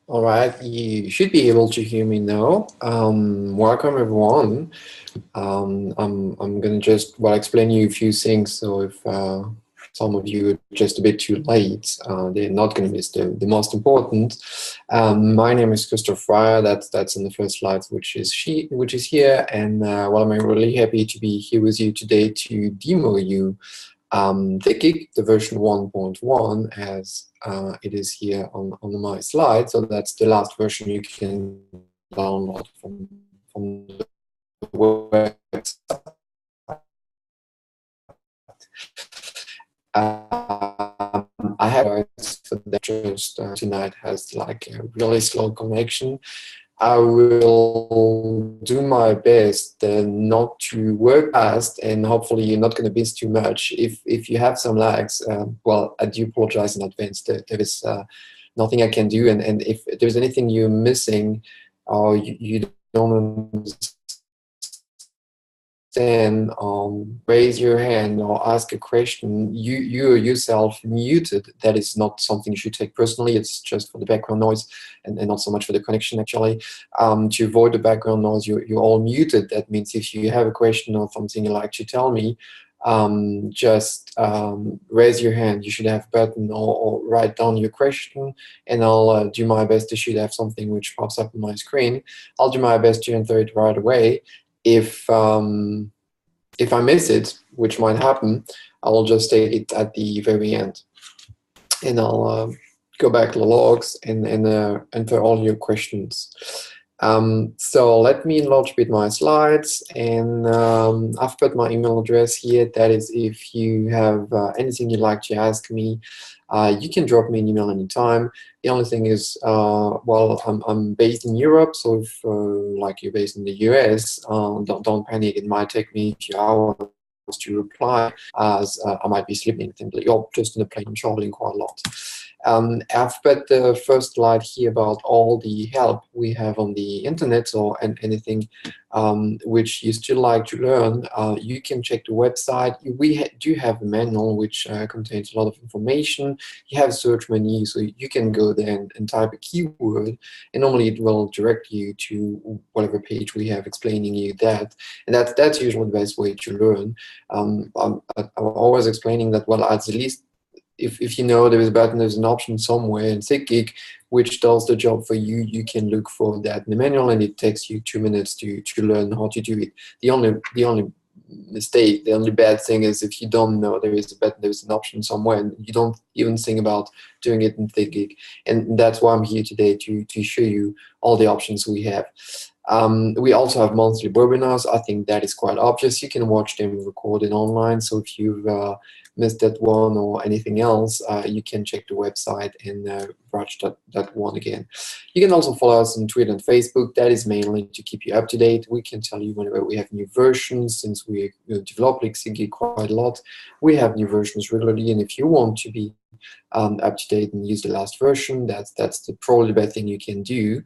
All right, you should be able to hear me now. Welcome everyone. I'm gonna just explain you a few things. So if some of you are just a bit too late, they're not gonna miss the most important. My name is Christoph Fryer. That's in the first slide, which is here. And I'm really happy to be here with you today to demo you SeqGeq, the version 1.1, as it is here on my slide. So that's the last version you can download from the website. I have for that just tonight has like a really slow connection. I will do my best not to work fast, and hopefully you're not going to miss too much. If you have some lags, well, I do apologize in advance. There is nothing I can do, and if there's anything you're missing or you don't understand, raise your hand or ask a question. You are yourself muted. That is not something you should take personally. It's just for the background noise and not so much for the connection, actually. To avoid the background noise, you're all muted. That means if you have a question or something you'd like to tell me, just raise your hand. You should have a button or write down your question, and I'll do my best. I should have something which pops up on my screen. I'll do my best to answer it right away. If I miss it, which might happen, I'll just take it at the very end, and I'll go back to the logs and enter all your questions. So let me enlarge a bit my slides, and I've put my email address here. That is, if you have anything you'd like to ask me, you can drop me an email anytime. The only thing is, I'm based in Europe, so if like you're based in the US, don't panic. It might take me a few hours to reply, as I might be sleeping simply, or just in the plane. I'm traveling quite a lot. I've put the first slide here about all the help we have on the internet, and anything which you still like to learn. You can check the website. We do have a manual which contains a lot of information. You have a search menu, so you can go there and type a keyword, and normally it will direct you to whatever page we have explaining you that. And that's usually the best way to learn. I'm always explaining that, well, at least if you know there is a button, there's an option somewhere in SeqGeq which does the job for you, you can look for that in the manual, and it takes you 2 minutes to learn how to do it. The only mistake, the only bad thing is if you don't know there is a button, there's an option somewhere, and you don't even think about doing it in SeqGeq. And that's why I'm here today, to show you all the options we have. We also have monthly webinars. I think that is quite obvious. You can watch them recorded online. So if you've missed that one or anything else, you can check the website and watch that one again. You can also follow us on Twitter and Facebook. That is mainly to keep you up to date. We can tell you whenever we have new versions, since we develop SeqGeq quite a lot. We have new versions regularly, and if you want to be up to date and use the last version, that's probably the best thing you can do.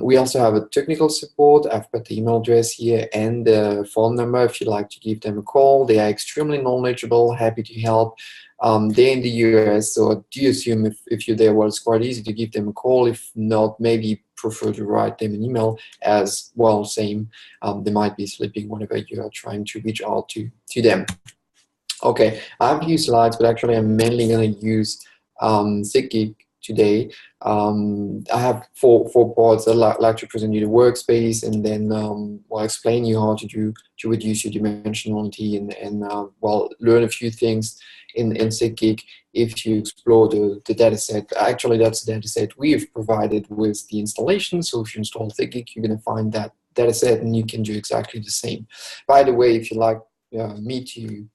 We also have a technical support. I've put the email address here and the phone number if you'd like to give them a call. They are extremely knowledgeable, happy to help. They're in the US, so I do assume if you're there, well, it's quite easy to give them a call. If not, maybe prefer to write them an email, as well, same. They might be sleeping whenever you are trying to reach out to them. Okay, I have a few slides, but actually I'm mainly going to use SeqGeq today. I have four parts. I'd like to present you the workspace, and then I'll explain you how to reduce your dimensionality and learn a few things in SeqGeq if you explore the dataset. Actually, that's the dataset we've provided with the installation. So if you install SeqGeq, you're going to find that dataset, and you can do exactly the same. By the way, if you like me to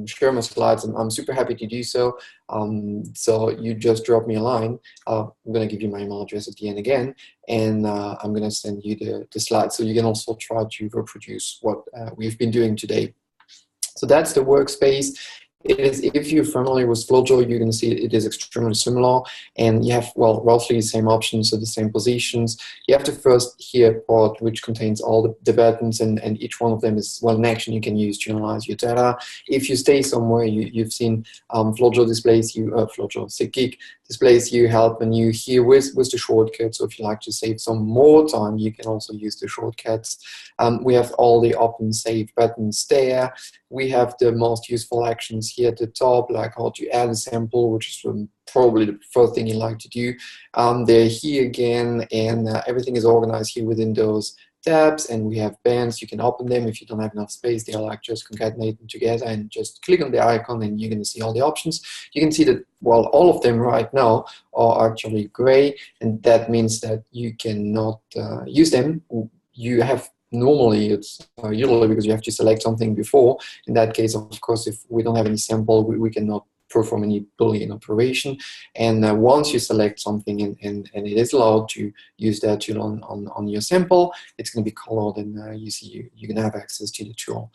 share my slides, and I'm super happy to do so. So you just drop me a line. I'm going to give you my email address at the end again, and I'm going to send you the slides, so you can also try to reproduce what we've been doing today. So that's the workspace. It is, if you're familiar with FlowJo, you're going to see it is extremely similar, and you have, well, roughly the same options, so the same positions. You have the first here part, which contains all the buttons, and each one of them is, well, an action you can use to analyze your data. If you stay somewhere, you've seen FlowJo displays you, SeqGeq displays you help menu here with the shortcuts. So if you like to save some more time, you can also use the shortcuts. We have all the open save buttons there. We have the most useful actions here at the top, like how to add a sample, which is probably the first thing you like to do. They're here again, and everything is organized here within those tabs, and we have bands. You can open them if you don't have enough space. They're like just concatenate them together, and just click on the icon and you're going to see all the options. You can see that, well, all of them right now are actually gray, and that means that you cannot use them. You have normally, it's usually because you have to select something before. In that case, of course, if we don't have any sample, we cannot perform any Boolean operation. And once you select something and it is allowed to use that tool on your sample, it's going to be colored, and you see you can have access to the tool.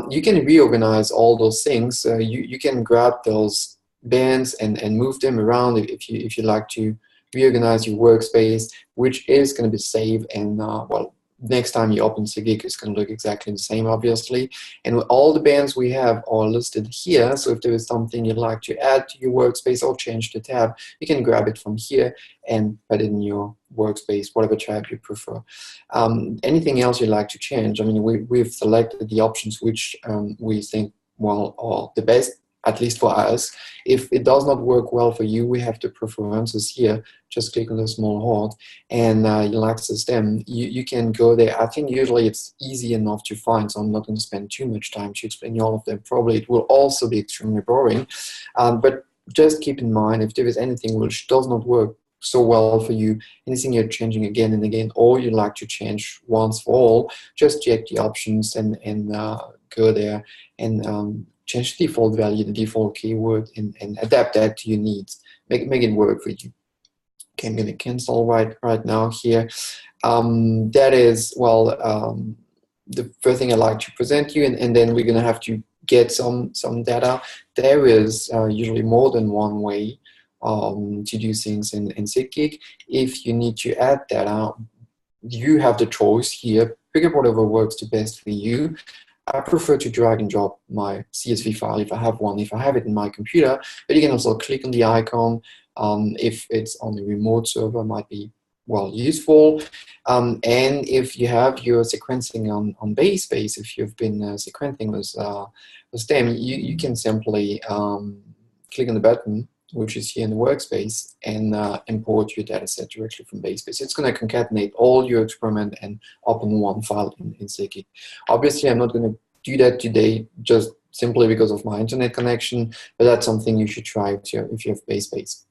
You can reorganize all those things. You can grab those bands and move them around if you like to reorganize your workspace, which is going to be saved, and well, next time you open SeqGeq, it's going to look exactly the same, obviously. And all the bands we have are listed here. So if there is something you'd like to add to your workspace or change the tab, you can grab it from here and put it in your workspace, whatever tab you prefer. Anything else you'd like to change? I mean, we've selected the options which we think, well, are the best, at least for us. If it does not work well for you, we have the preferences here. Just click on the small heart and you'll access them. You can go there. I think usually it's easy enough to find, so I'm not going to spend too much time to explain all of them. Probably it will also be extremely boring. But just keep in mind, if there is anything which does not work so well for you, anything you're changing again and again, or you like to change once for all, just check the options and go there and change the default value, the default keyword, and adapt that to your needs. Make it work for you. Okay, I'm going to cancel right now here. That is, well, the first thing I'd like to present you, and then we're going to have to get some data. There is usually more than one way to do things in SeqGeq. If you need to add data, you have the choice here. Pick up whatever works the best for you. I prefer to drag and drop my CSV file if I have one, if I have it in my computer, but you can also click on the icon. If it's on a remote server, might be, well, useful. And if you have your sequencing on Bayspace, if you've been sequencing with them, you can simply click on the button, which is here in the workspace, and import your data set directly from Bayspace. It's going to concatenate all your experiment and open one file in SeqGeq. Obviously, I'm not going to do that today just simply because of my internet connection, but that's something you should try if you have Bayspace.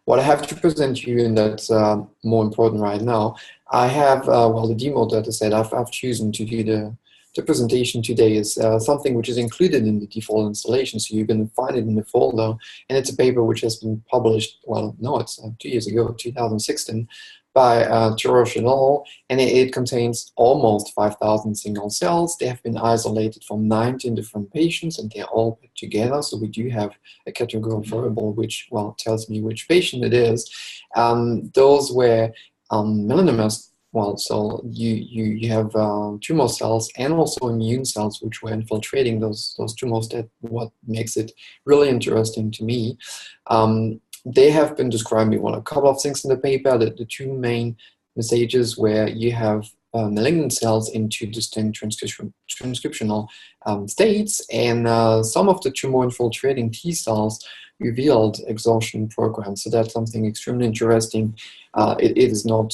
What I have to present you, and that's more important right now, I have, well, the demo data set. I've chosen to do the presentation today is something which is included in the default installation, so you're going to find it in the folder, and it's a paper which has been published, well, no, it's 2 years ago, 2016, by Tirosh et al., and it contains almost 5,000 single cells. They have been isolated from 19 different patients, and they're all put together, so we do have a categorical variable which, well, tells me which patient it is. Those were melanomas. Well, so you have tumor cells and also immune cells which were infiltrating those tumors. That what makes it really interesting to me. They have been describing, well, a couple of things in the paper. The two main messages where you have malignant cells into distinct transcriptional states, and some of the tumor infiltrating T cells revealed exhaustion programs. So that's something extremely interesting. It is not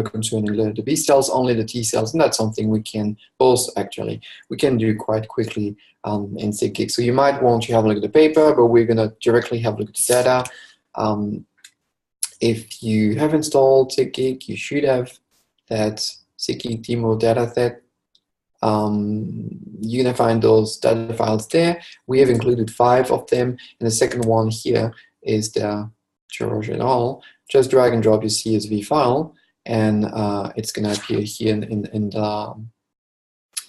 concerning the B cells, only the T cells, and that's something we can both actually do quite quickly in SeqGeq. So you might want to have a look at the paper, but we're going to directly have a look at the data. If you have installed SeqGeq, you should have that SeqGeq demo data set. You're going to find those data files there. We have included 5 of them, and the second one here is the Tirosh et al. Just drag and drop your CSV file, and it's going to appear here in the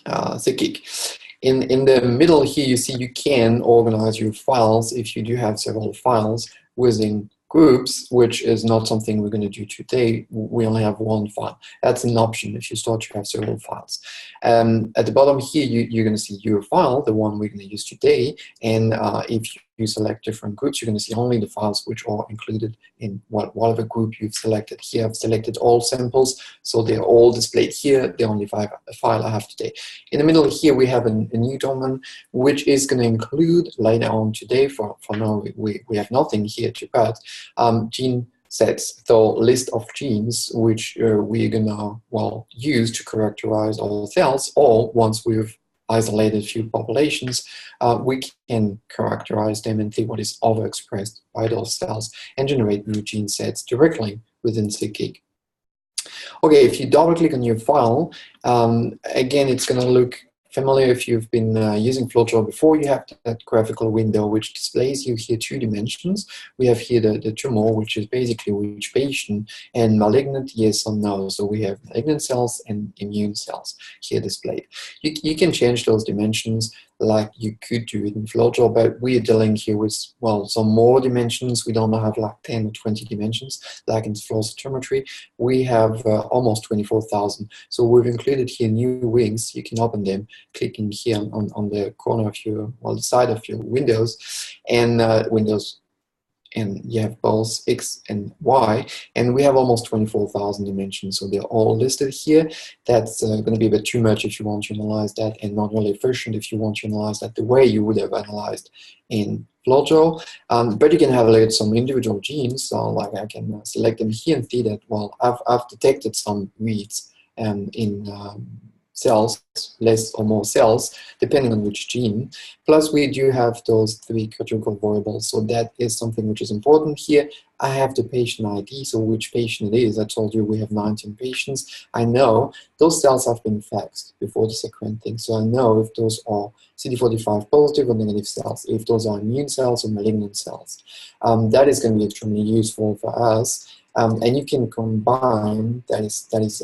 SeqGeq. In the middle here, you see you can organize your files if you do have several files within groups, which is not something we're going to do today. We only have one file. That's an option if you start to have several files. At the bottom here, you're going to see your file, the one we're going to use today. And if you select different groups, you're going to see only the files which are included in whatever group you've selected. Here I've selected all samples, so they're all displayed here, the only file I have today. In the middle here, we have a new domain, which is going to include later on today. For now, we have nothing here to add. Gene sets, the list of genes which we're gonna use to characterize all cells, or once we've isolated a few populations, we can characterize them and see what is overexpressed by those cells and generate new gene sets directly within SeqGeq. Okay, if you double click on your file, again, it's going to look familiar if you've been using Flowchart before. You have that graphical window which displays you here two dimensions. We have here the tumor, which is basically which patient, and malignant, yes or no. So we have malignant cells and immune cells here displayed. You can change those dimensions like you could do it in Flowchart, but we are dealing here with, some more dimensions. We don't have like 10 or 20 dimensions like in flow cytometry. We have almost 24,000. So we've included here new wings. You can open them clicking here on the corner of your, the side of your windows, and and you have both X and Y, and we have almost 24,000 dimensions, so they're all listed here. That's going to be a bit too much if you want to analyze that, and not really efficient if you want to analyze that the way you would have analyzed in Flowchart. But you can have a look at some individual genes, so like I can select them here and see that, I've detected some reads in cells, less or more cells, depending on which gene. Plus, we do have those three categorical variables, so that is something which is important here. I have the patient ID, so which patient it is. I told you we have 19 patients. I know those cells have been faxed before the sequencing, so I know if those are CD45 positive or negative cells, if those are immune cells or malignant cells. That is going to be extremely useful for us. And you can combine, that is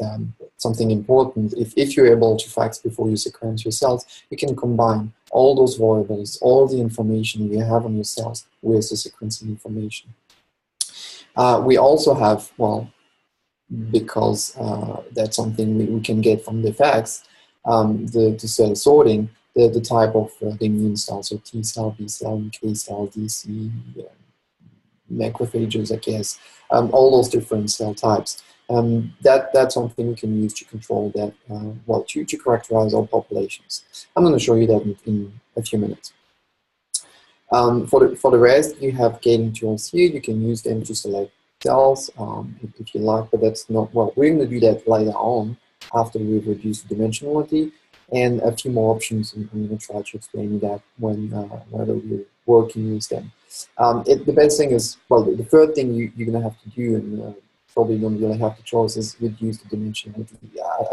something important. If you're able to fax before you sequence your cells, you can combine all those variables, all the information you have on your cells with the sequencing information. We also have, because that's something we can get from the fax, the cell sorting, the type of the immune cells, so T cell, B cell, NK cell, DC, macrophages, I guess, all those different cell types. That's something you can use to control that, to characterize all populations. I'm going to show you that in a few minutes. For the rest, you have gating tools here. You can use them to select cells if you like, but that's not, we're going to do that later on after we've reduced the dimensionality, and a few more options, and I'm going to try to explain that whenever we're working with them. The best thing is, the third thing you're going to have to do, and probably don't really have the choice, is reduce the dimensionality.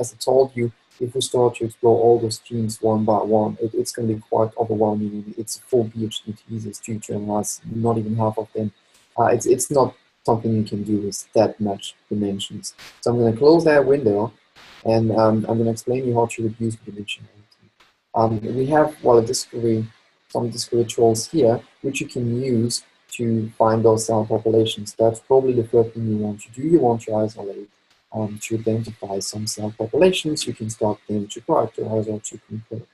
As I told you, if we start to explore all those genes one by one, it's going to be quite overwhelming. It's a full PhD thesis to analyze not even half of them. It's not something you can do with that much dimensions. So I'm going to close that window, and I'm going to explain you how to reduce the dimensionality. We have, some discovery tools here, which you can use to find those cell populations. That's probably the first thing you want to do. You want to isolate, to identify some cell populations. You can start them to characterize or to compare.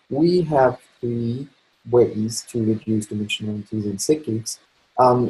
We have three ways to reduce dimensionalities in SeqGeq.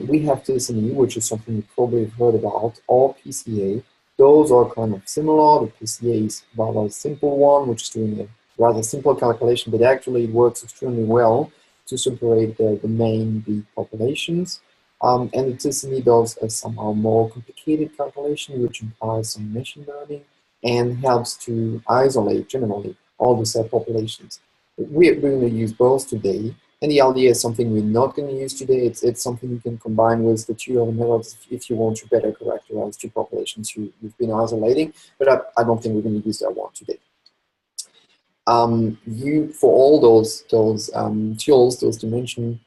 We have TSNE, which is something you probably have heard about, or PCA. Those are kind of similar. The PCA is a rather simple one, which is doing a rather simple calculation, but actually it works extremely well to separate the main bee populations. And the TSNE does a somehow more complicated calculation, which implies some machine learning and helps to isolate generally all the cell populations. We're going to use both today, and the LDA is something we're not going to use today. It's something you can combine with the two other methods if you want to better characterize two populations you've been isolating, but I don't think we're going to use that one today. For all those tools, those dimension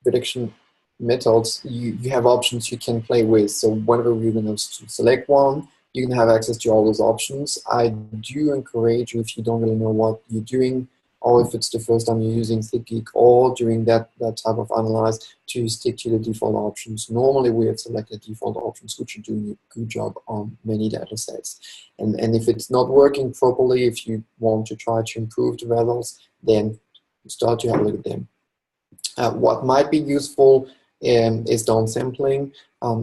prediction methods, you have options you can play with. So whenever we're going to select one, you can have access to all those options. I do encourage you, if you don't really know what you're doing, or if it's the first time you're using SeqGeq or doing that type of analyze, to stick to the default options. Normally we have selected default options, which are doing a good job on many data sets. And if it's not working properly, if you want to try to improve the results, then start to have a look at them. What might be useful is downsampling.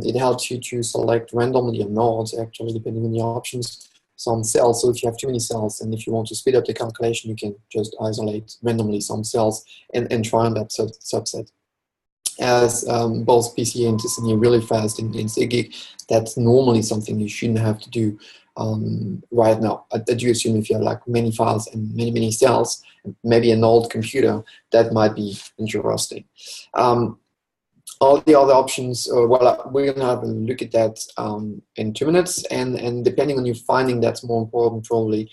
It helps you to select randomly or not, actually, depending on the options, some cells. So if you have too many cells, and if you want to speed up the calculation, you can just isolate randomly some cells and try on that subset. As both PCA and TSNE are really fast in SeqGeq, that's normally something you shouldn't have to do right now. I do assume if you have like many files and many cells, maybe an old computer, that might be interesting. All the other options, well, we're going to have a look at that in 2 minutes, and depending on your finding, that's more important probably,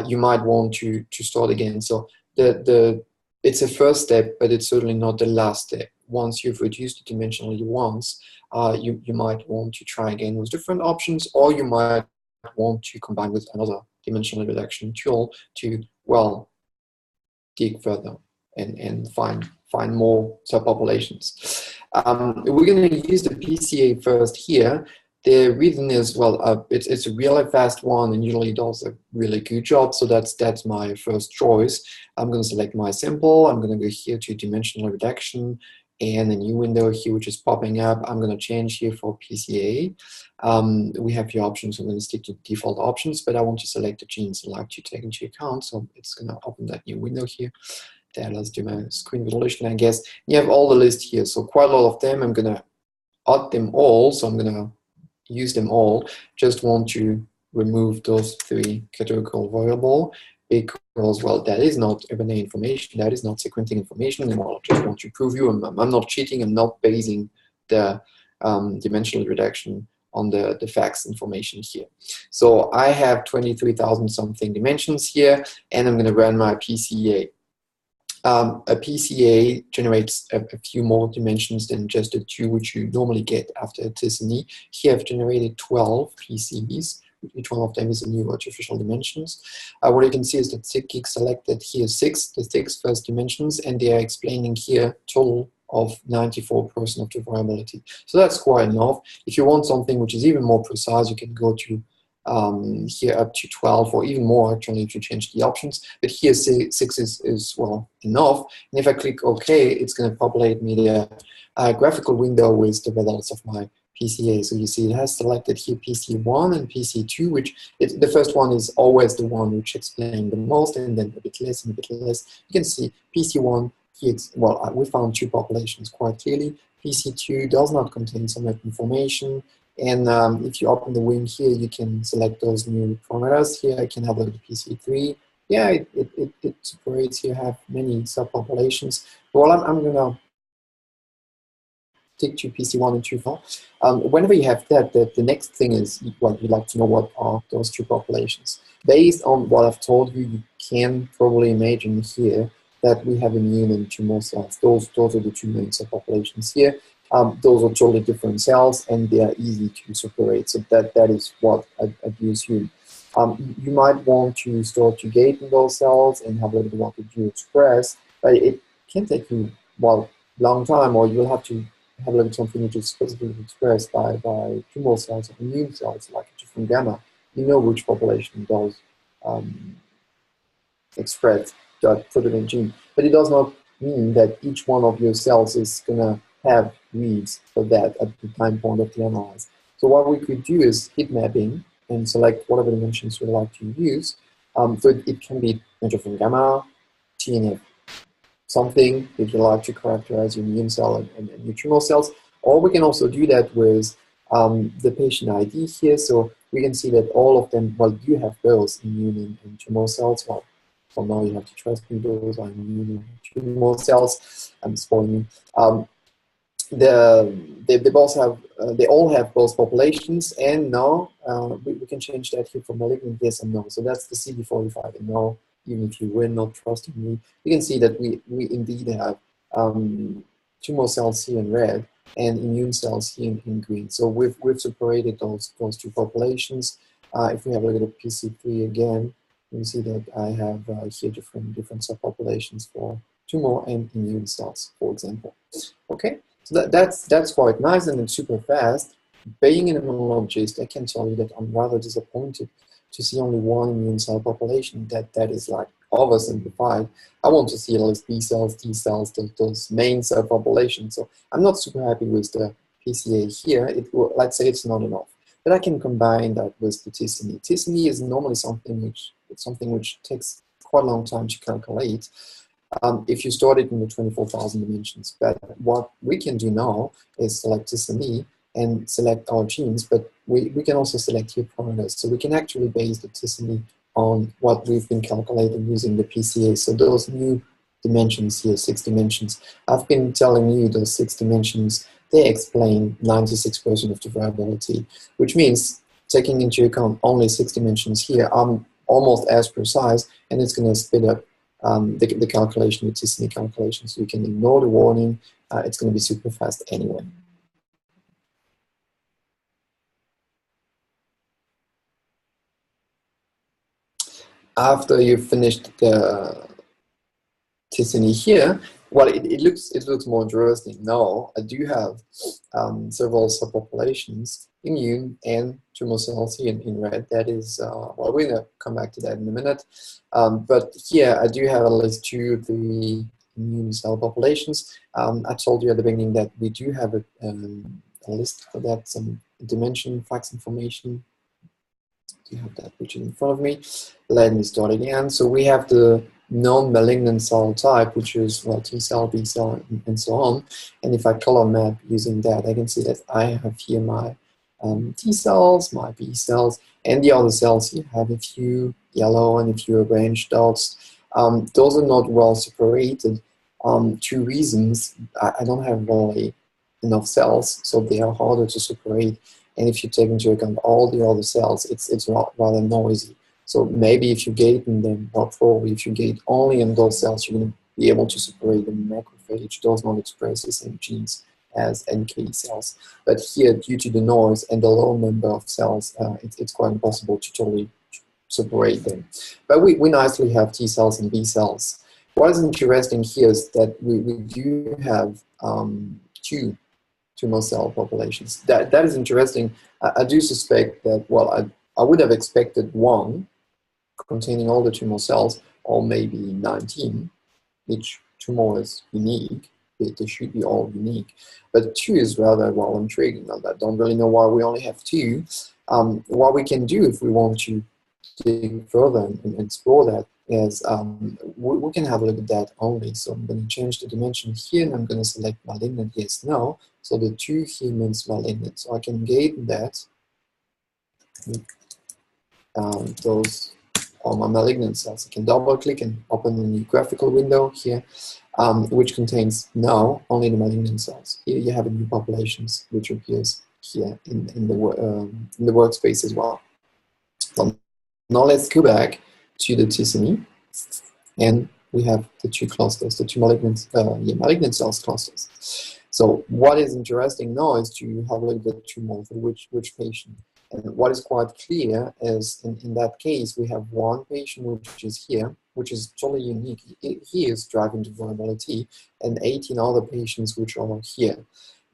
you might want to start again. So it's a first step, but it's certainly not the last step. Once you've reduced it dimensionally once, you might want to try again with different options, or you might want to combine with another dimensional reduction tool to, well, dig further and find more subpopulations. We're going to use the PCA first here. The reason is, well, it's a really fast one and usually does a really good job, so that's my first choice. I'm going to select my sample. I'm going to go here to dimensional reduction and a new window here which is popping up. I'm going to change here for PCA. We have the options. I'm going to stick to default options, but I want to select the genes I'd like to take into account, so it's going to open that new window here. There, let's do my screen resolution, I guess. You have all the list here, so quite a lot of them. I'm going to add them all, so I'm going to use them all. Just want to remove those 3 categorical variable because, well, that is not RNA information, that is not sequencing information, and I just want to prove you I'm not cheating, I'm not basing the dimensional reduction on the facts information here. So I have 23,000 something dimensions here, and I'm going to run my PCA. A PCA generates a few more dimensions than just the 2 which you normally get after a TSNE. Here I've generated 12 PCs. Each one of them is a new artificial dimensions. What you can see is that SeqGeq selected here the 6 first dimensions, and they are explaining here total of 94% of the variability. So that's quite enough. If you want something which is even more precise, you can go to here up to 12 or even more actually if you change the options, but here 6 is well enough. And if I click OK, it's going to populate me the graphical window with the results of my PCA. So you see it has selected here PC1 and PC2, which the first one is always the one which explains the most, and then a bit less and a bit less. You can see PC1 here, well, we found 2 populations quite clearly. PC2 does not contain so much information. And if you open the wing here, you can select those new parameters. Here I can have a look at PC3. Yeah, it separates. You have many subpopulations. Well, I'm going to stick to PC1 and 2 for now. Whenever you have that, the next thing is, well, you'd like to know what are those 2 populations. Based on what I've told you, you can probably imagine here that we have immune and tumor cells. Those are the 2 main subpopulations here. Those are totally different cells, and they are easy to separate. So that is what I do assume. You might want to start to gate in those cells and have a little bit what you express, but it can take you, well, long time, or you'll have to have a little bit something which is specifically expressed by tumor cells or immune cells, like different gamma. You know which population does express that particular gene, but it does not mean that each one of your cells is going to have reads for that at the time point of the analyze. So what we could do is hit mapping and select whatever dimensions we like to use. So it can be interferon gamma, TNF something, if you like to characterize your immune cell and your tumor cells. Or we can also do that with the patient ID here. So we can see that all of them, well, you have both immune and tumor cells. Well, for now you have to trust me, those are immune and tumor cells. I'm spoiling you. They all have both populations, and now we can change that here for malignant, yes and no. So that's the CD45 and no. Even if you were not trusting me, you can see that we indeed have tumor cells here in red, and immune cells here in green. So we've separated those two populations. If we have a look at PC3 again, you see that I have here different subpopulations for tumor and immune cells, for example. Okay, so that's quite nice, and it's super fast. Being an immunologist, I can tell you that I'm rather disappointed to see only one immune cell population that is like oversimplified. I want to see at least B cells, T cells, those main cell populations. So I'm not super happy with the PCA here. Let's say it's not enough. But I can combine that with the T-SNE. T-SNE is normally something which takes quite a long time to calculate. If you start it in the 24,000 dimensions. But what we can do now is select T-SNE and select our genes, but we can also select here parameters. So we can actually base the T-SNE on what we've been calculating using the PCA. So those new dimensions here, 6 dimensions, I've been telling you those 6 dimensions, they explain 96% of the variability, which means taking into account only 6 dimensions here, I'm almost as precise, and it's going to speed up the calculation, the T-SNE calculation, so you can ignore the warning. It's going to be super fast anyway. After you've finished the T-SNE here, well, it looks more interesting. Now, I do have several subpopulations, immune and tumor cells here in red. That is, well, we're going to come back to that in a minute. But here, I do have at least 2 of the immune cell populations. I told you at the beginning that we do have a list for that, some dimension, facts information. You have that which is in front of me. Let me start again. So we have the non-malignant cell type, which is, well, T cell, B cell, and so on. And if I color map using that, I can see that I have here my T cells, my B cells, and the other cells here have a few yellow and a few orange dots. Those are not well separated. 2 reasons. I don't have really enough cells, so they are harder to separate. And if you take into account all the other cells, it's rather noisy. So maybe if you gate in them, well, probably if you gate only in those cells, you're going to be able to separate them. Macrophage does not express the same genes as NK cells. But here, due to the noise and the low number of cells, it's quite impossible to totally separate them. But we nicely have T cells and B cells. What is interesting here is that we do have 2 tumor cell populations. That is interesting. I do suspect that, well, I would have expected 1 containing all the tumor cells, or maybe 19. Each tumor is unique. They should be all unique. But 2 is rather, well, intriguing. I don't really know why we only have 2. What we can do if we want to dig further and explore that is we can have a look at that only. So I'm going to change the dimension here, and I'm going to select malignant, yes, no. So the 2 here means malignant. So I can gate that. Those are my malignant cells. I can double click and open a new graphical window here, which contains now only the malignant cells. Here you have a new populations, which appears here in the workspace as well. So now let's go back to the T-SNE, and we have the 2 clusters, the 2 malignant cells clusters. So what is interesting now is to have a look at the tumor for which patient. And what is quite clear is in that case, we have 1 patient which is here, which is totally unique. He is driving the vulnerability, and 18 other patients which are here.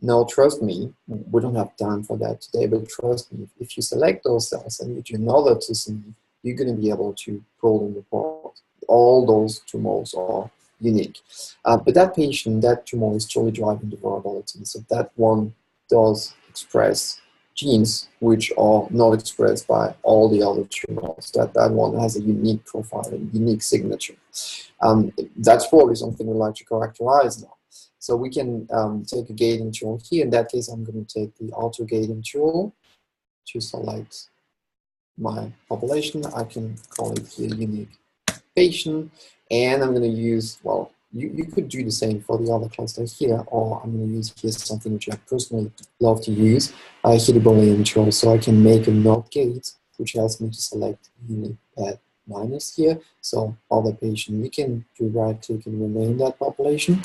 Now, trust me, we don't have time for that today, but trust me, if you select those cells and you do another T-SNE, you're going to be able to pull them apart. All those tumors are unique. But that patient, that tumor is totally driving the vulnerability. So that one does express genes which are not expressed by all the other tumors. That one has a unique profile, a unique signature. That's probably something we'd like to characterize now. So we can take a gating tool here. In that case, I'm going to take the auto gating tool to select my population. I can call it here unique patient, and I'm going to use, well, you could do the same for the other cluster here, or I'm going to use here something which I personally love to use, here the Boolean tool, so I can make a NOT gate, which allows me to select unique at minus here. So other patient, you can do right click and rename that population.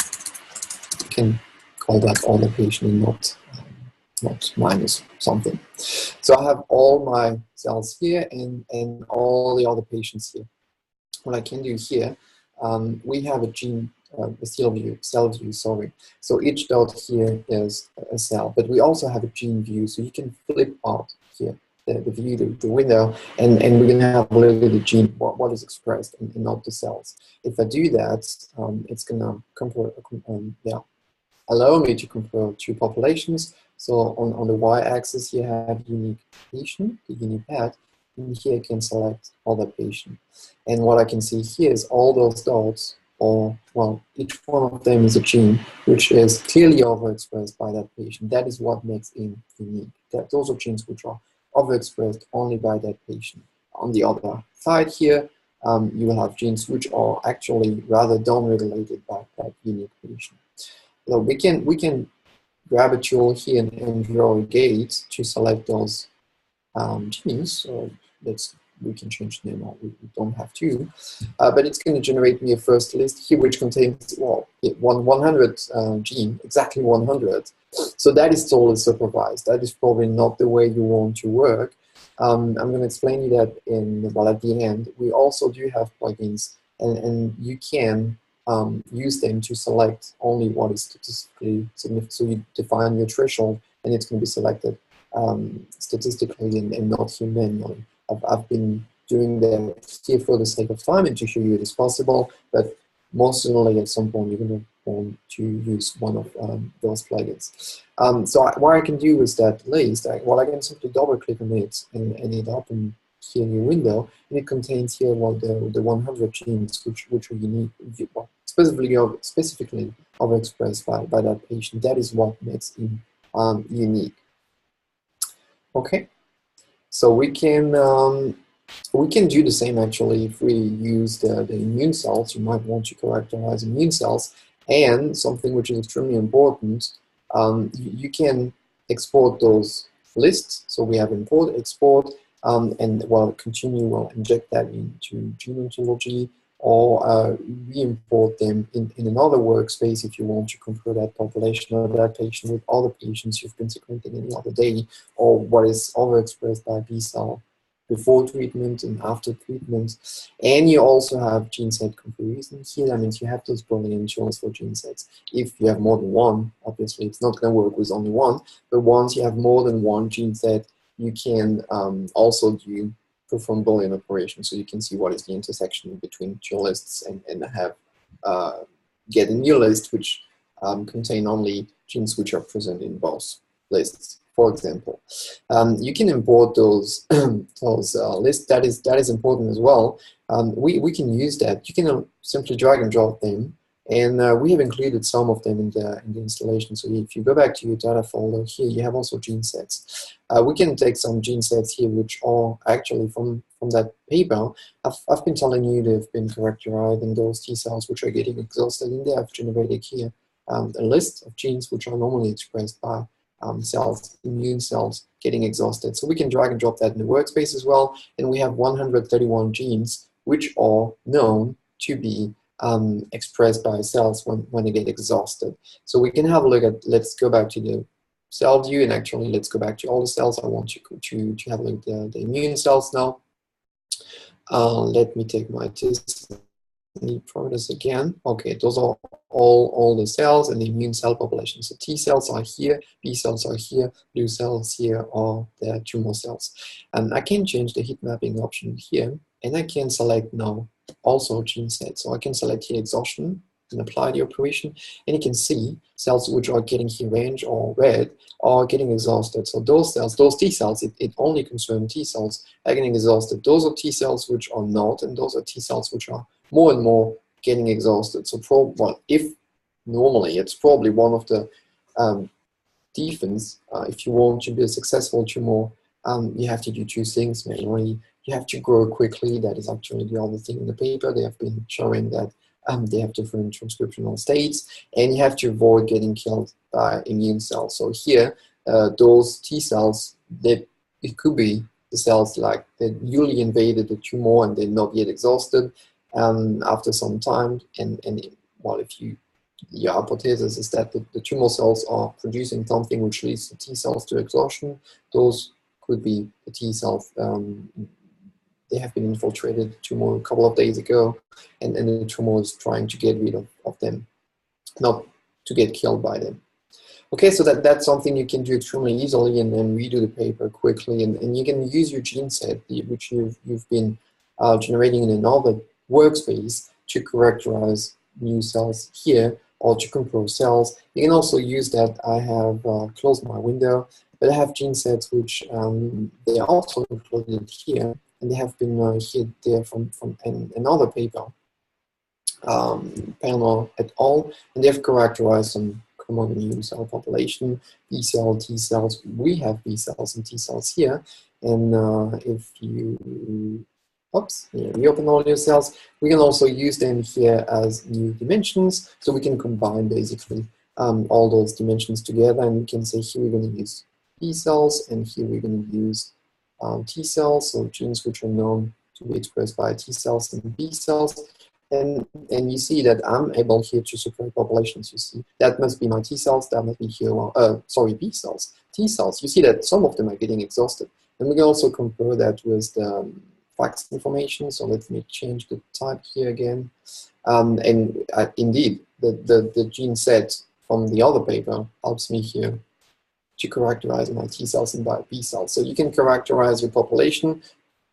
You can call that all the patient and not minus something. So I have all my cells here and all the other patients here. What I can do here, we have a gene, a cell view, sorry. So each dot here is a cell, but we also have a gene view, so you can flip out here the view, the window, and we're going to have a look at the gene, what is expressed, and not the cells. If I do that, it's going to compare, allow me to compare two populations. So on the y-axis, you have unique patient, the unique pet, and here I can select other patient. And what I can see here is all those dots, or, well, each one of them is a gene which is clearly overexpressed by that patient. That is what makes him unique. Those are genes which are overexpressed only by that patient. On the other side here, you will have genes which are actually rather downregulated by that unique patient. So we can grab a tool here and draw a gate to select those genes. So we can change the name, or we don't have to. But it's going to generate me a first list here, which contains, well, 100 gene, exactly 100. So that is totally supervised. That is probably not the way you want to work. I'm going to explain you that at the end. We also do have plugins, and you can use them to select only what is statistically significant. So you define your threshold, and it's going to be selected statistically and not here manually. I've been doing that here for the sake of time and to show you it is possible, but most certainly at some point you're going to want to use one of those plugins. So what I can do is that list, I can simply double click on it and it opens here in your window, and it contains here the 100 genes which are unique, specifically overexpressed by that patient. That is what makes him unique. Okay. So we can do the same actually if we use the immune cells. You might want to characterize immune cells, and something which is extremely important, you can export those lists. So we have import, export, and we'll inject that into gene ontology, or re-import them in another workspace if you want to compare that population or that patient with other patients you've been sequencing any other day, or what is overexpressed by B cell before treatment and after treatment. And you also have gene set comparison here. That means you have those Boolean tools for gene sets. If you have more than one, obviously it's not going to work with only one, but once you have more than one gene set, you can also perform Boolean operations, so you can see what is the intersection between two lists and get a new list which contain only genes which are present in both lists. For example, you can import those lists. That is important as well. We can use that. You can simply drag and drop them, and we have included some of them in the installation. So if you go back to your data folder here, you have also gene sets. We can take some gene sets here which are actually from that paper. I've been telling you they've been characterizing those T cells which are getting exhausted, and they have generated here a list of genes which are normally expressed by cells, immune cells getting exhausted. So we can drag and drop that in the workspace as well, and we have 131 genes which are known to be expressed by cells when they get exhausted. So we can have a look at, let's go back to the cell view, and actually let's go back to all the cells. I want to have a look at the immune cells now. Let me take my test parameters again. Okay, those are all the cells and the immune cell population. So T cells are here, B cells are here, blue cells here are the tumor cells. And I can change the heat mapping option here, and I can select now also gene sets. So I can select here exhaustion and apply the operation, and you can see cells which are getting here orange or red are getting exhausted. So those cells, those T cells, it only concerns T cells are getting exhausted. Those are T cells which are not, and those are T cells which are more and more getting exhausted. So if normally it's probably one of the defense, if you want to be a successful tumor, you have to do two things mainly. You have to grow quickly. That is actually the other thing in the paper. They have been showing that they have different transcriptional states, and you have to avoid getting killed by immune cells. So here, those T cells, it could be the cells like that newly invaded the tumor and they're not yet exhausted after some time. And well, if you the hypothesis is that the tumor cells are producing something which leads the T cells to exhaustion. Those could be the T cells. They have been infiltrated the tumor a couple of days ago, and the tumor is trying to get rid of them, not to get killed by them. Okay, so that's something you can do extremely easily, and then redo the paper quickly, and you can use your gene set, which you've been generating in another workspace, to characterize new cells here, or to compare cells. You can also use that. I have closed my window, but I have gene sets which they are also included here, and they have been hid there from another paper, Panel et al., and they have characterized some common immune cell population, B cell, T cells. We have B cells and T cells here, and if you reopen all your cells, we can also use them here as new dimensions, so we can combine basically all those dimensions together, and we can say here we're going to use B cells, and here we're going to use T cells, so genes which are known to be expressed by T cells and B cells. And you see that I'm able here to separate populations. You see that must be my T cells, that must be here, B cells, T cells. You see that some of them are getting exhausted. And we can also compare that with the facts information. So let me change the type here again. Indeed, the gene set from the other paper helps me here to characterize my T cells and by B cells. So you can characterize your population,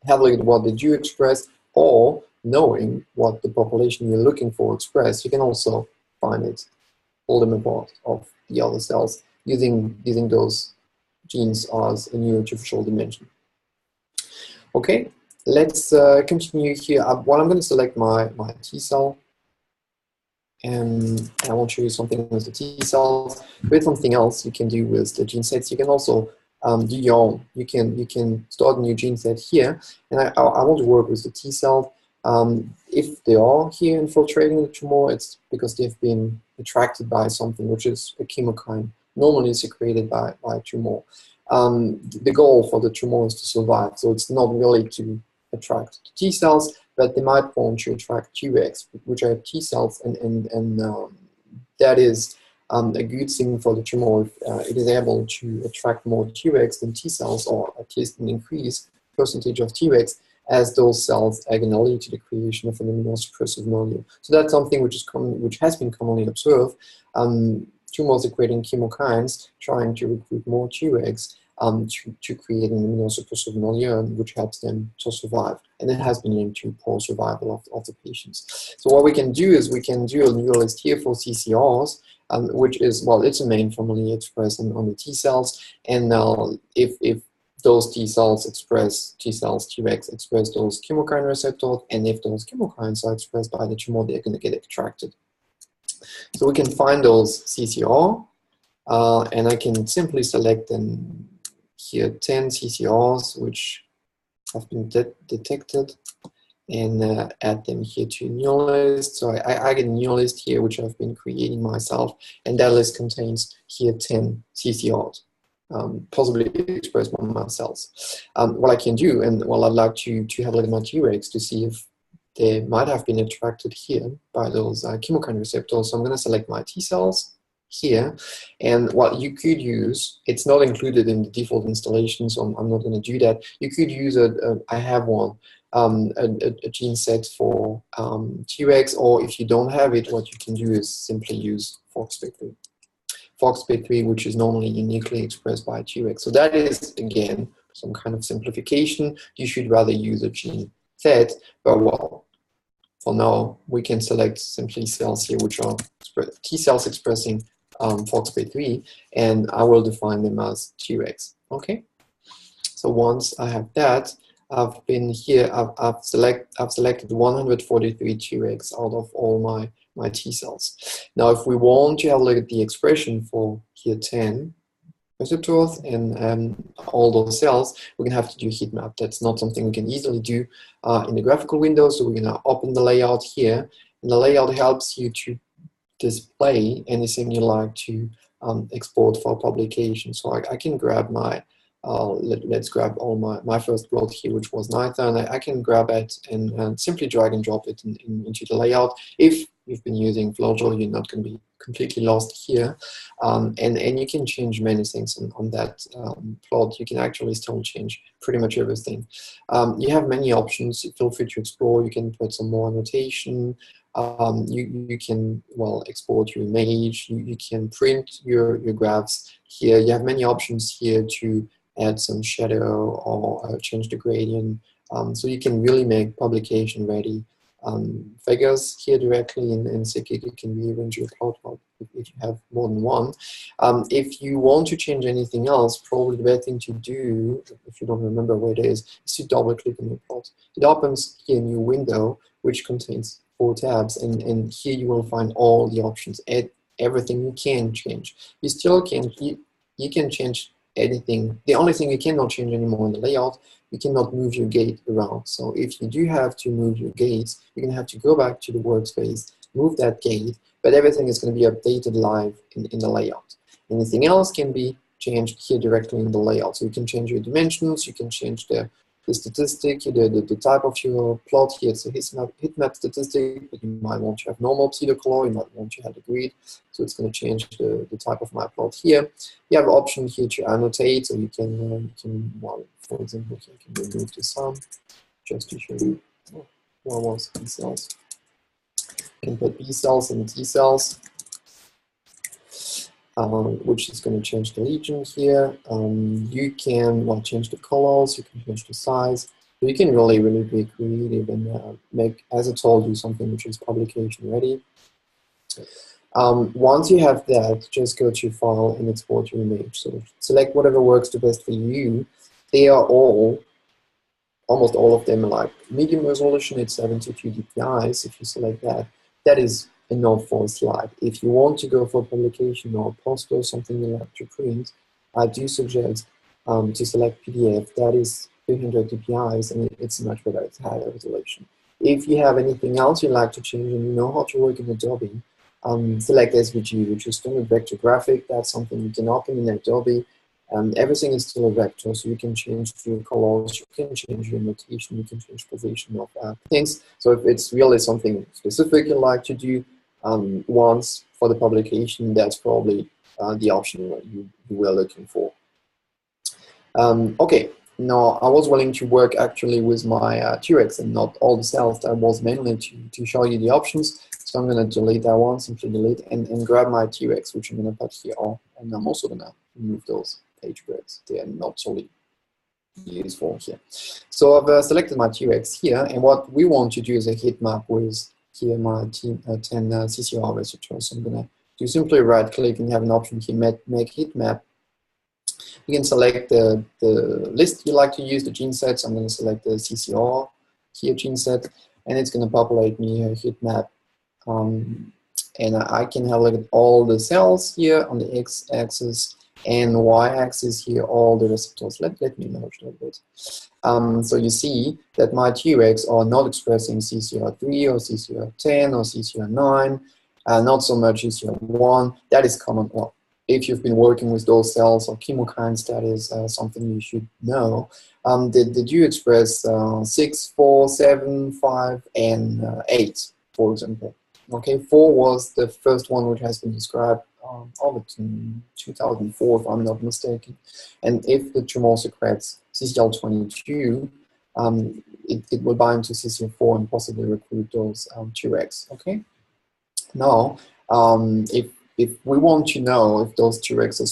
have a look at what they do express, or knowing what the population you're looking for express, you can also find it, pull them apart of the other cells using those genes as a new artificial dimension. Okay, let's continue here. Well, I'm going to select my T cell, and I want to show you something with the T cells. With something else you can do with the gene sets, you can also do your own. You can start a new gene set here, and I want to work with the T cell. If they are here infiltrating the tumor, it's because they've been attracted by something, which is a chemokine normally secreted by a tumor. The goal for the tumor is to survive, so it's not really to attract T cells, but they might want to attract Tregs, which are T cells, and that is a good thing for the tumor if it is able to attract more Tregs than T cells, or at least an increased percentage of Tregs, as those cells are going to lead to the creation of an immunosuppressive milieu. So that's something which has been commonly observed. Tumors are creating chemokines, trying to recruit more Tregs to create an immunosuppressive milieu, which helps them to survive. And it has been linked to poor survival of the patients. So what we can do is we can do a new list here for CCRs, which is, well, it's a main family expressed on the T cells. And if those T cells, Tregs express those chemokine receptors, and if those chemokines are expressed by the tumor, they're going to get attracted. So we can find those CCR, and I can simply select them here, 10 CCRs which have been detected, and add them here to a new list. So I get a new list here which I've been creating myself, and that list contains here 10 CCRs. Possibly expressed by my cells. What I can do, and well, I'd like to have a look at my Tregs to see if they might have been attracted here by those chemokine receptors. So I'm going to select my T cells here, and what you could use, it's not included in the default installation, so I'm not going to do that. You could use I have one, a gene set for Tregs, or if you don't have it, what you can do is simply use FoxP3. FoxP3, which is normally uniquely expressed by Tregs. So that is, again, some kind of simplification. You should rather use a gene set, but well, for now, we can select simply cells here, which are T cells expressing FoxP3, and I will define them as Tregs. Okay. So once I have that, I've selected 143 Tregs out of all my T cells. Now, if we want to have a look at the expression for here 10 receptors and all those cells, we're gonna have to do a heat map. That's not something we can easily do in the graphical window, so we're gonna open the layout here, and the layout helps you to display anything you like to export for publication. So I can grab my let's grab all my first plot here, which was NITHA, and I can grab it and simply drag and drop it into the layout. If you've been using FlowJo, you're not going to be completely lost here. And you can change many things on that plot. You can actually still change pretty much everything. You have many options. Feel free to explore. You can put some more annotation. You can, well, export your image. You can print your graphs here. You have many options here to add some shadow or change the gradient. So you can really make publication ready figures here directly in SeqGeq. You can rearrange your plot if you have more than one. If you want to change anything else, probably the best thing to do, if you don't remember where it is to double click on your plot. It opens here a new window which contains 4 tabs, and here you will find all the options, everything you can change. You still can, you can change anything. The only thing you cannot change anymore in the layout, you cannot move your gate around. So if you do have to move your gates, you're going to have to go back to the workspace, move that gate, but everything is going to be updated live in the layout. Anything else can be changed here directly in the layout. So you can change your dimensions, you can change the statistic, the type of your plot. Here it's a heat map statistic, but you might want to have normal pseudocolor, you might want to have a grid, so it's going to change the type of my plot here. You have an option here to annotate, so you can well, for example, here I can remove the sum just to show you what was B cells. You can put B cells and T cells, which is going to change the region here. You can, well, change the colors, you can change the size. So you can really be creative and make, as I told you, something which is publication ready. Once you have that, just go to File and export your image. So select whatever works the best for you. They are almost all of them are like medium resolution, it's 72 dpi. So if you select that, that is enough for a slide. If you want to go for publication or poster, something you like to print, I do suggest to select PDF. That is 300 dpi, and it's much better, it's higher resolution. If you have anything else you like to change and you know how to work in Adobe, select SVG, which is standard vector graphic. That's something you can open in Adobe. Everything is still a vector, so you can change your colors, you can change your notation, you can change position of things. So if it's really something specific you like to do once for the publication, that's probably the option that you were looking for. Okay, now I was willing to work actually with my T-Rex and not all the cells. That was mainly to show you the options. So I'm going to delete that one, simply delete, and grab my T-Rex, which I'm going to put here on. And I'm also going to remove those page breaks. They are not solely useful here. So I've selected my T-Rex here, and what we want to do is a heat map with here my 10 CCR receptors. So I'm going to do simply right click and have an option here, make heat map. You can select the list you like to use, the gene sets. I'm going to select the CCR here gene set, and it's going to populate me a heat map. And I can have a look at all the cells here on the x-axis and y-axis here, all the receptors. Let me enlarge that a bit. So you see that my T-Rex are not expressing CCR3 or CCR10 or CCR9, not so much CCR1. That is common. Well, if you've been working with those cells or chemokines, that is something you should know. Did you express 6, 4, 7, 5, and 8, for example? Okay, 4 was the first one which has been described in 2004, if I'm not mistaken. And if the tumor secretes CCL22, it will bind to CCL4 and possibly recruit those Tregs. Okay. Now, if we want to know if those Tregs are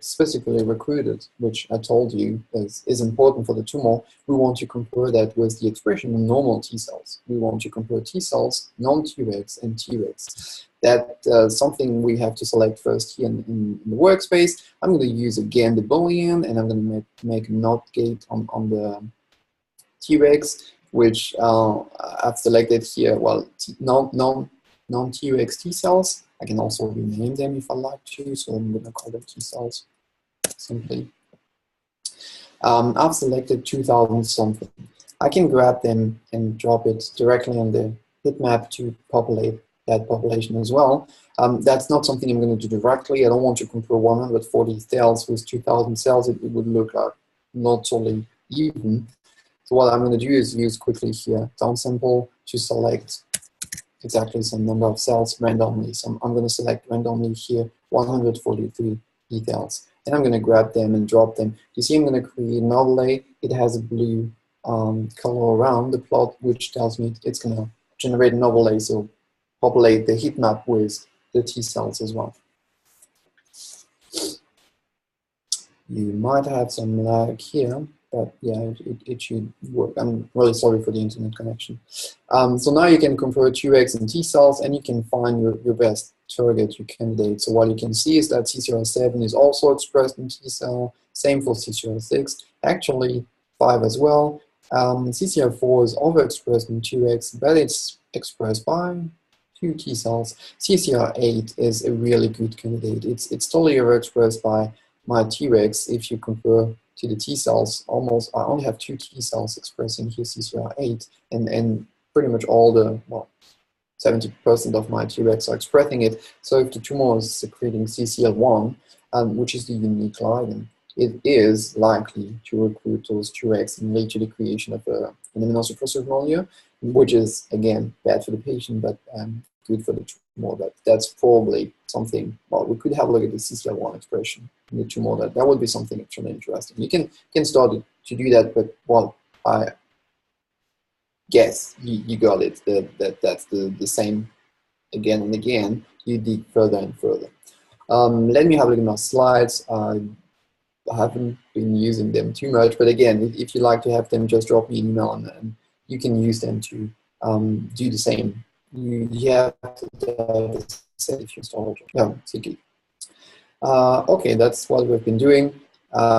specifically recruited, which I told you is important for the tumor, we want to compare that with the expression of normal T cells. We want to compare T cells, non-Tregs, and Tregs. That's something we have to select first here in the workspace. I'm going to use again the Boolean, and I'm going to make a NOT gate on the Tregs, which I've selected here. Well, non-Tregs T cells. I can also rename them if I like to, so I'm going to call them T cells simply. I've selected 2000 something. I can grab them and drop it directly on the bitmap to populate that population as well. That's not something I'm going to do directly. I don't want to compare 140 cells with 2000 cells. It would look like not totally even. So what I'm going to do is use quickly here downsample to select exactly some number of cells randomly. So I'm going to select randomly here 143 details. And I'm going to grab them and drop them. You see I'm going to create an overlay. It has a blue color around the plot, which tells me it's going to generate an overlay, so populate the heat map with the T cells as well. You might have some lag here, but yeah, it should work. I'm really sorry for the internet connection. So now you can compare Tregs and T cells, and you can find your best target, your candidate. So what you can see is that CCR7 is also expressed in T cell, same for CCR6, actually 5 as well. CCR4 is overexpressed in Tregs, but it's expressed by 2 T cells. CCR8 is a really good candidate. It's totally overexpressed by my Tregs. If you compare to the T cells, almost I only have 2 T cells expressing here CCR8, and pretty much all the, well, 70% of my Tregs are expressing it. So if the tumor is secreting CCL1, which is the unique ligand, it is likely to recruit those Tregs and lead to the creation of an immunosuppressive milieu, which is, again, bad for the patient, but good for the tumor. That's probably something, well, we could have a look at the CCL1 expression in the tumor. That would be something actually interesting. You can start to do that, but, well, I guess you got it. That's the same again and again. You dig further and further. Let me have a look at my slides. I haven't been using them too much, but again, if you like to have them, just drop me an email and you can use them to do the same. You have to set if you install it. No, SeqGeq. Okay, that's what we've been doing.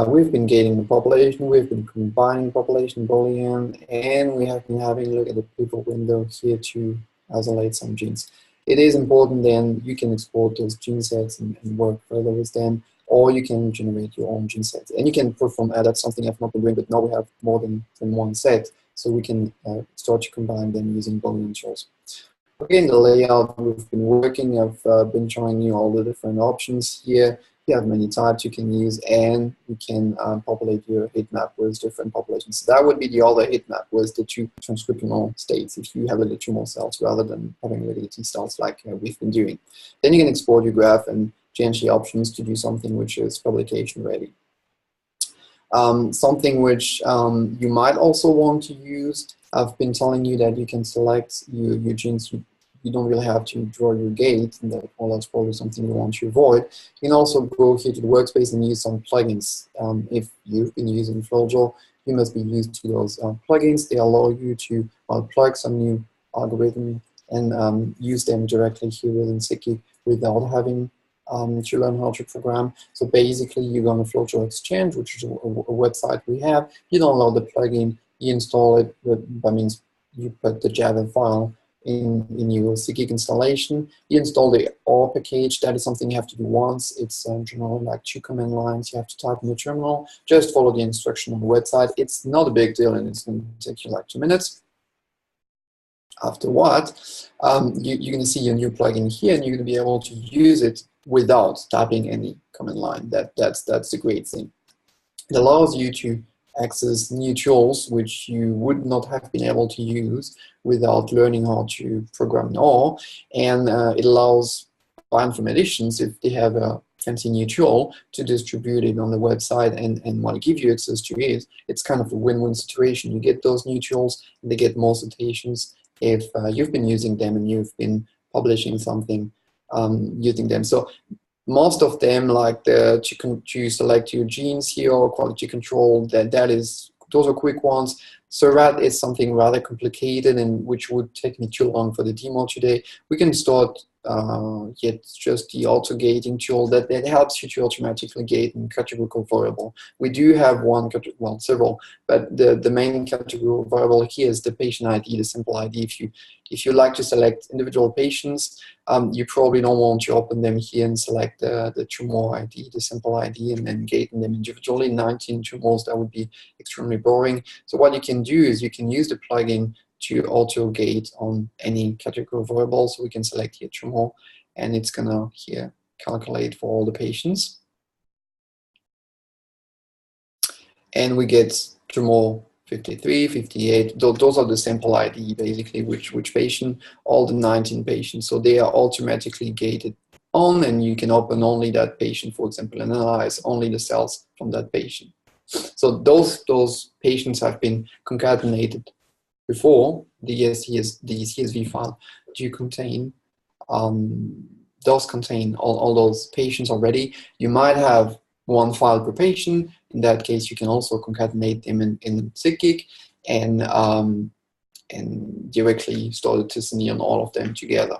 We've been gating the population, we've been combining population Boolean, and we have been having a look at the pivot window here to isolate some genes. It is important then you can export those gene sets and work further with them, or you can generate your own gene sets. And you can perform that's something I've not been doing, but now we have more than one set, so we can start to combine them using Boolean shows. Okay, in the layout we've been working, I've been showing you all the different options here. You have many types you can use, and you can populate your heat map with different populations. So that would be the other heat map with the 2 transcriptional states if you have a little tumor cells rather than having little T cells like we've been doing. Then you can export your graph and change the options to do something which is publication ready. Something which you might also want to use, I've been telling you that you can select your genes. You don't really have to draw your gate, and that's probably something you want to avoid. You can also go here to the workspace and use some plugins. If you've been using FlowJo, you must be used to those plugins. They allow you to plug some new algorithm and use them directly here within SeqGeq without having to learn how to program. So basically, you go on the FlowJo Exchange, which is a website we have. You download the plugin, you install it. That means you put the Java file in your SeqGeq installation. You install the OR package. That is something you have to do once. It's generally like 2 command lines you have to type in the terminal. Just follow the instruction on the website. It's not a big deal, and it's going to take you like 2 minutes. After what, you're going to see your new plugin here, and you're going to be able to use it without typing any command line. That's the great thing. It allows you to access new tools which you would not have been able to use without learning how to program in OR, and it allows bioinformaticians, if they have a fancy new tool, to distribute it on the website and want to give you access to it. It's kind of a win-win situation. You get those new tools, and they get more citations if you've been using them and you've been publishing something using them. So most of them, like to select your genes here or quality control, those are quick ones. Surrat is something rather complicated and which would take me too long for the demo today. We can start just the auto gating tool that helps you to automatically gate and categorical variable. We do have well, several, but the main categorical variable here is the patient ID, the sample ID. If you like to select individual patients, you probably don't want to open them here and select the tumor ID, the sample ID, and then gate them individually. 19 tumors, that would be extremely boring. So what you can do is you can use the plugin to auto gate on any category variable. So we can select here tumor, and it's gonna here calculate for all the patients. And we get tumor 53, 58, those are the sample ID, basically, which patient, all the 19 patients. So they are automatically gated on, and you can open only that patient, for example, and analyze only the cells from that patient. So those patients have been concatenated before. The CSV file do contain does contain all those patients already. You might have one file per patient. In that case, you can also concatenate them in SeqGeq and directly store the t-SNE on all of them together.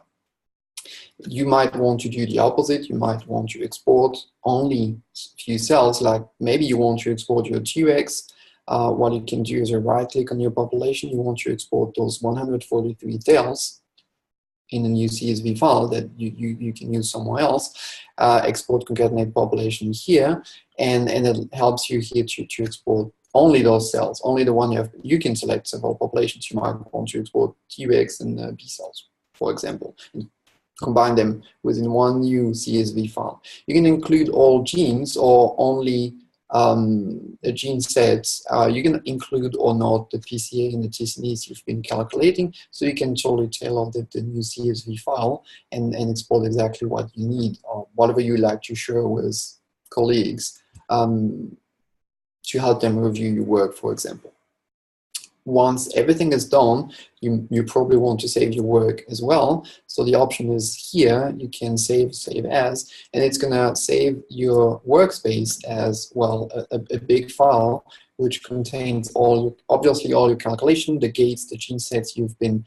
You might want to do the opposite. You might want to export only few cells, like maybe you want to export your Tregs. What you can do is you right-click on your population. You want to export those 143 cells in a new CSV file that you can use somewhere else. Export concatenate population here, and it helps you here to export only those cells, only the one you have. You can select several populations. You might want to export Tregs and B cells, for example, and combine them within one new CSV file. You can include all genes or only gene sets. You can include or not the PCA and the t-SNEs you've been calculating, so you can totally tailor the new CSV file and export exactly what you need or whatever you like to share with colleagues to help them review your work, for example. Once everything is done, you probably want to save your work as well. So the option is here. You can save as, and it's gonna save your workspace as well, a big file which contains obviously all your calculation, the gates, the gene sets you've been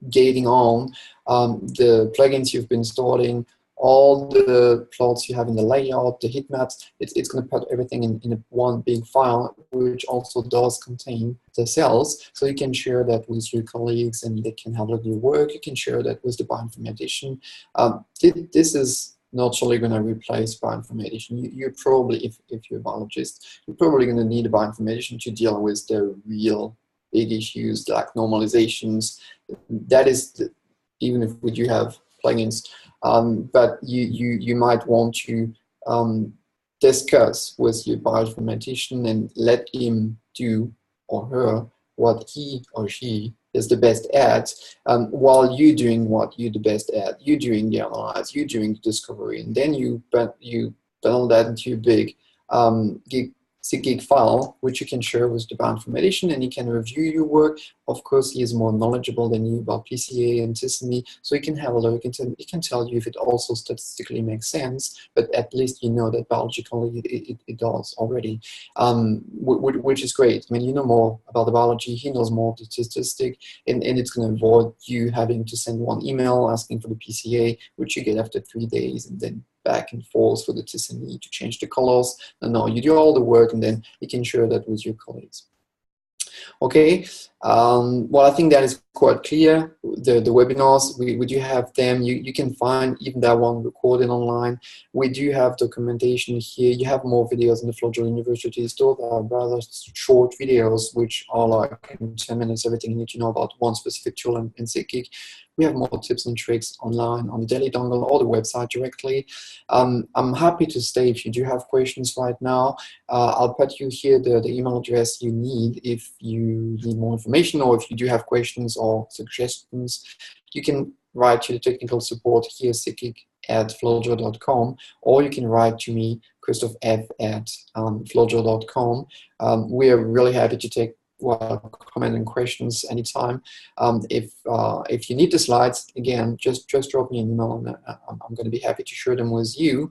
gating on, the plugins you've been storing, all the plots you have in the layout, the heat maps. It's going to put everything in one big file, which also does contain the cells. So you can share that with your colleagues and they can have a look at your work. You can share that with the bioinformatician. This is not solely going to replace bioinformatician. You're probably, if you're a biologist, you're probably going to need a bioinformatician to deal with the real big issues like normalizations. That is, even if we do have plugins, but you might want to discuss with your bioinformatician and let him do or her what he or she is the best at, while you doing what you're the best at. You doing the analyze, you doing the discovery, and then you bundle that into a big SeqGeq file, which you can share with the bioinformatician, and he can review your work. Of course, he is more knowledgeable than you about PCA and t-SNE, so he can have a look and he can tell you if it also statistically makes sense, but at least you know that biologically it does already, which is great. I mean, you know more about the biology, he knows more of the statistic, and it's going to avoid you having to send one email asking for the PCA, which you get after 3 days, and then back and forth for the t-SNE to change the colors. No, you do all the work and then you can share that with your colleagues. Okay, well, I think that is quite clear. The webinars, we do have them. You can find even that one recorded online. We do have documentation here. You have more videos in the Florida University store. There are rather short videos, which are like in 10 minutes, everything you need to know about one specific tool in SeqGeq. We have more tips and tricks online on the Daily Dongle or the website directly. I'm happy to stay if you do have questions right now. I'll put you here the email address you need if you need more information, or if you do have questions or suggestions. You can write to the technical support here, SeqGeq@flojo.com, or you can write to me, christoph@flojo.com. We are really happy to take comment and questions anytime. If you need the slides, again, just drop me an email, and I'm going to be happy to share them with you.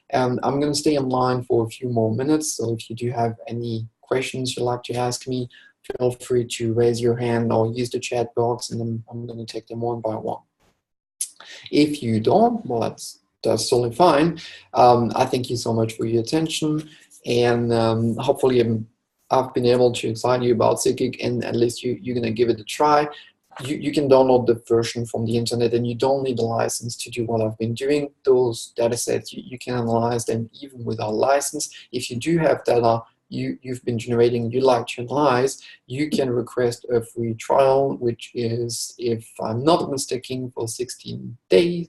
And I'm going to stay online for a few more minutes, so if you do have any questions you'd like to ask me, feel free to raise your hand or use the chat box, and then I'm going to take them one by one. If you don't, well, that's totally fine. I thank you so much for your attention, and hopefully I've been able to excite you about SeqGeq, and at least you're going to give it a try. You can download the version from the internet, and you don't need a license to do what I've been doing. Those data sets, you can analyze them even without a license. If you do have data you've been generating, you like to analyze, you can request a free trial, which is, if I'm not mistaken, for 60 days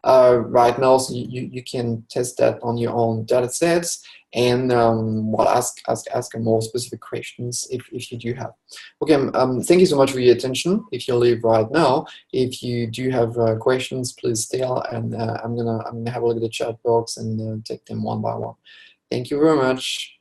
right now. So you can test that on your own data sets, and well, ask more specific questions if you do have. Okay, thank you so much for your attention. If you leave right now, if you do have questions, please still, and I'm gonna have a look at the chat box and take them one by one. Thank you very much.